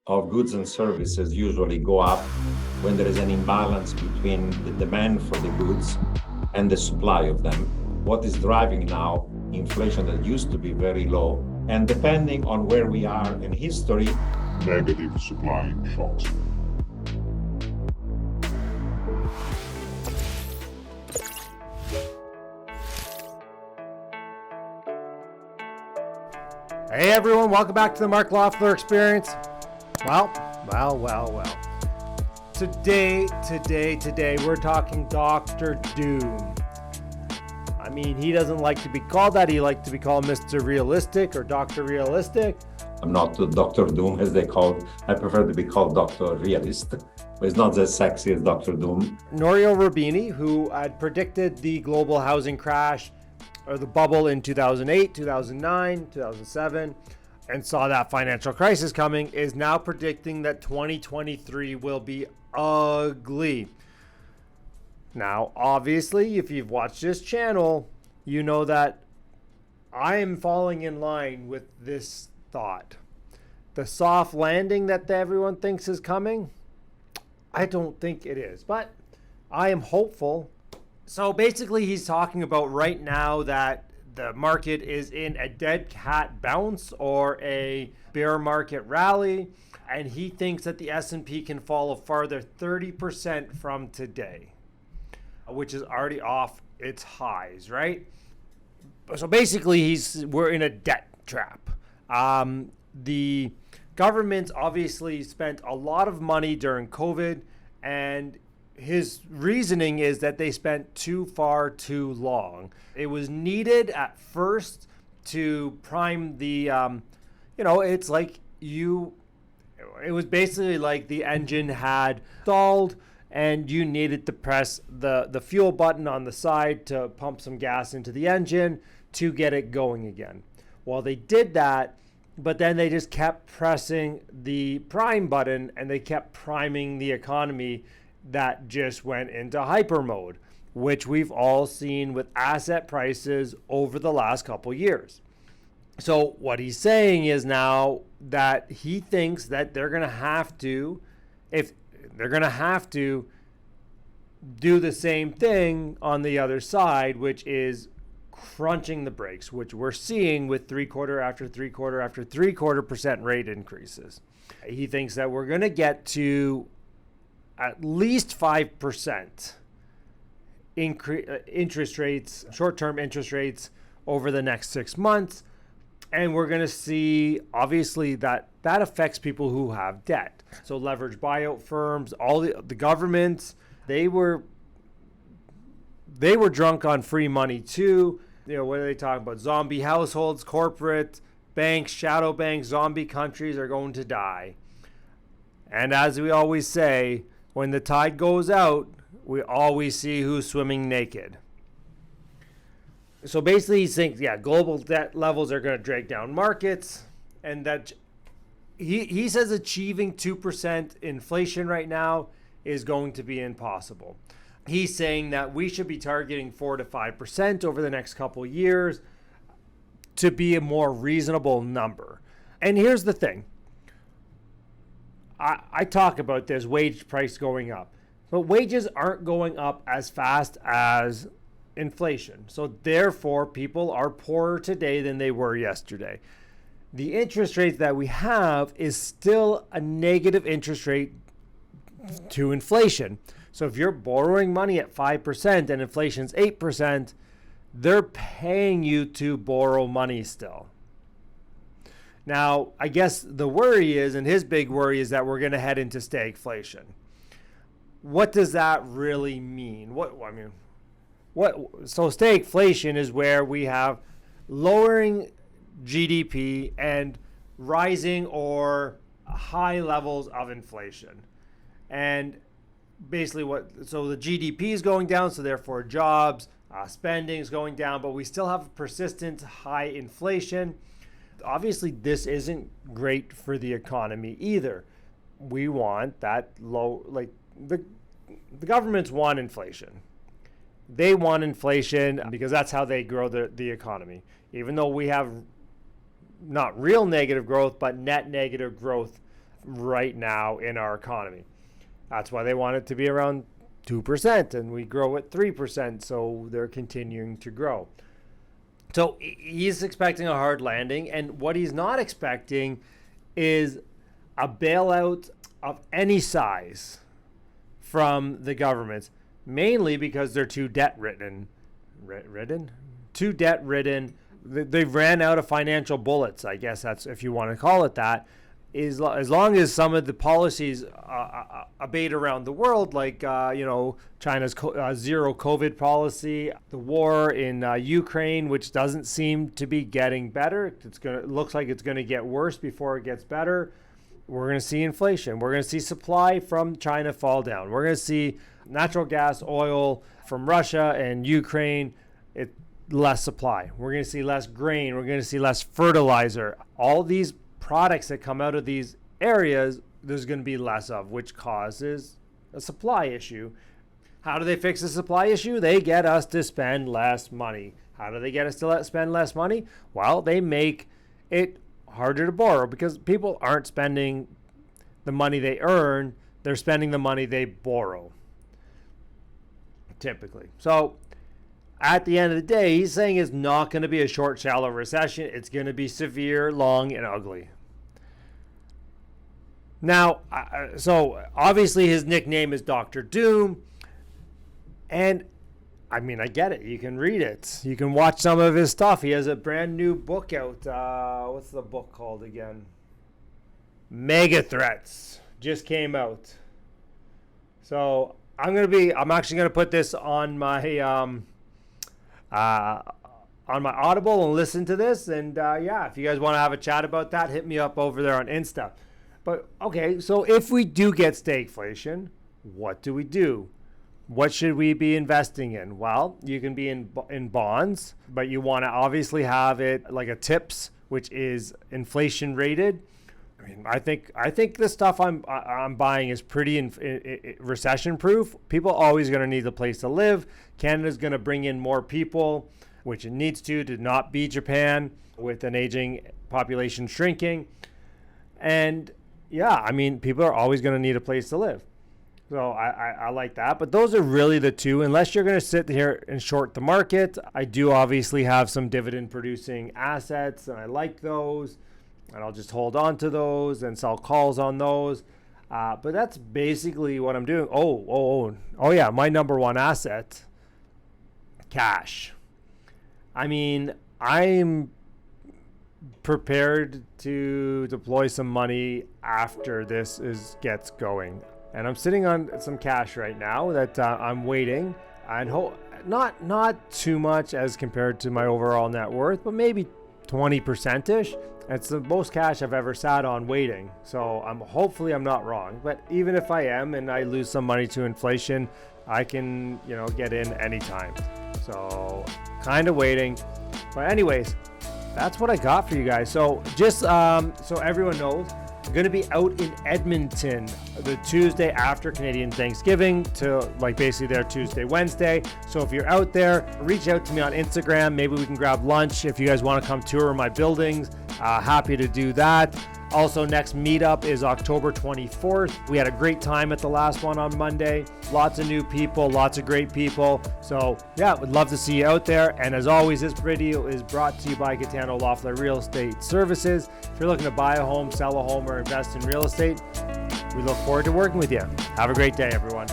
of goods and services usually go up when there is an imbalance between the demand for the goods and the supply of them. What is driving now inflation that used to be very low, and depending on where we are in history, negative supply shocks. Hey everyone, welcome back to the Mark Loeffler Experience. Well. Today, we're talking Dr. Doom. I mean, he doesn't like to be called that. He likes to be called Mr. Realistic or Dr. Realistic. I'm not Dr. Doom as they call. I prefer to be called Dr. Realist, but it's not as sexy as Dr. Doom. Nouriel Roubini, who had predicted the global housing crash or the bubble in 2008, 2009, 2007, and saw that financial crisis coming, is now predicting that 2023 will be ugly. Now, obviously, if you've watched this channel, you know that I am falling in line with this thought. The soft landing that everyone thinks is coming, I don't think it is, but I am hopeful. So basically, he's talking about right now that the market is in a dead cat bounce or a bear market rally, and he thinks that the S&P can fall a farther 30% from today, which is already off its highs, right? So basically, we're in a debt trap. The government obviously spent a lot of money during COVID, and his reasoning is that they spent too too long. It was needed at first to prime the, it's like it was basically like the engine had stalled and you needed to press the fuel button on the side to pump some gas into the engine to get it going again. Well, they did that, but then they just kept pressing the prime button and they kept priming the economy that just went into hyper mode, which we've all seen with asset prices over the last couple years. So what he's saying is now that he thinks that they're going to have to do the same thing on the other side, which is crunching the brakes, which we're seeing with 3/4% rate increases. He thinks that we're going to get to at least 5% interest rates, short-term interest rates over the next 6 months. And we're going to see, obviously, that affects people who have debt. So leveraged buyout firms, all the governments, they were drunk on free money too. What are they talking about? Zombie households, corporate banks, shadow banks, zombie countries are going to die. And as we always say, when the tide goes out, we always see who's swimming naked. So basically he thinks, global debt levels are going to drag down markets, and that he says achieving 2% inflation right now is going to be impossible. He's saying that we should be targeting 4 to 5% over the next couple years to be a more reasonable number. And here's the thing. I talk about this wage price going up, but wages aren't going up as fast as inflation. So therefore, people are poorer today than they were yesterday. The interest rate that we have is still a negative interest rate to inflation. So if you're borrowing money at 5% and inflation's 8%, they're paying you to borrow money still. Now, I guess the worry is, and his big worry is that we're going to head into stagflation. What does that really mean? So stagflation is where we have lowering GDP and rising or high levels of inflation. And basically so the GDP is going down, so therefore jobs, spending is going down, but we still have persistent high inflation. Obviously, this isn't great for the economy either. We want that low, like the governments want inflation. They want inflation because that's how they grow the economy. Even though we have not real negative growth, but net negative growth right now in our economy. That's why they want it to be around 2%, and we grow at 3%, so they're continuing to grow. So he's expecting a hard landing, and what he's not expecting is a bailout of any size from the governments, mainly because they're too debt-ridden. Too debt-ridden. They've ran out of financial bullets, I guess that's, if you want to call it that. As long as some of the policies abate around the world, like China's zero COVID policy, the war in Ukraine, which doesn't seem to be getting better. It looks like it's going to get worse before it gets better. We're going to see inflation. We're going to see supply from China fall down. We're going to see natural gas, oil from Russia and Ukraine, less supply. We're going to see less grain. We're going to see less fertilizer. All these products that come out of these areas, there's going to be less of, which causes a supply issue. How do they fix the supply issue? They get us to spend less money. How do they get us to spend less money? Well, they make it harder to borrow because people aren't spending the money they earn. They're spending the money they borrow, typically. So at the end of the day, he's saying it's not going to be a short, shallow recession. It's going to be severe, long, and ugly. Now, so obviously his nickname is Dr. Doom. And I mean, I get it. You can read it. You can watch some of his stuff. He has a brand new book out. What's the book called again? Mega Threats. Just came out. So I'm actually going to put this on my Audible and listen to this. And if you guys want to have a chat about that, hit me up over there on Insta. But okay, so if we do get stagflation, what do we do? What should we be investing in? Well, you can be in bonds, but you want to obviously have it like a TIPS, which is inflation rated. I mean, I think the stuff I'm buying is pretty recession proof. People are always going to need a place to live. Canada's going to bring in more people, which it needs to not be Japan with an aging population shrinking. And yeah, I mean, people are always going to need a place to live. So I like that. But those are really the two. Unless you're going to sit here and short the market, I do obviously have some dividend producing assets, and I like those. And I'll just hold on to those and sell calls on those. But that's basically what I'm doing. Oh yeah, my number one asset, cash. I mean, I'm prepared to deploy some money after this gets going. And I'm sitting on some cash right now that I'm waiting. And not too much as compared to my overall net worth, but maybe 20%-ish. It's the most cash I've ever sat on waiting. So hopefully I'm not wrong. But even if I am and I lose some money to inflation, I can, get in anytime. So kind of waiting. But anyways, that's what I got for you guys. So just so everyone knows, I'm going to be out in Edmonton the Tuesday after Canadian Thanksgiving to basically there Tuesday, Wednesday. So if you're out there, reach out to me on Instagram. Maybe we can grab lunch. If you guys want to come tour my buildings, happy to do that. Also, next meetup is October 24th. We had a great time at the last one on Monday. Lots of new people, lots of great people. So yeah, would love to see you out there. And as always, this video is brought to you by Gaetano Loeffler Real Estate Services. If you're looking to buy a home, sell a home, or invest in real estate, we look forward to working with you. Have a great day, everyone.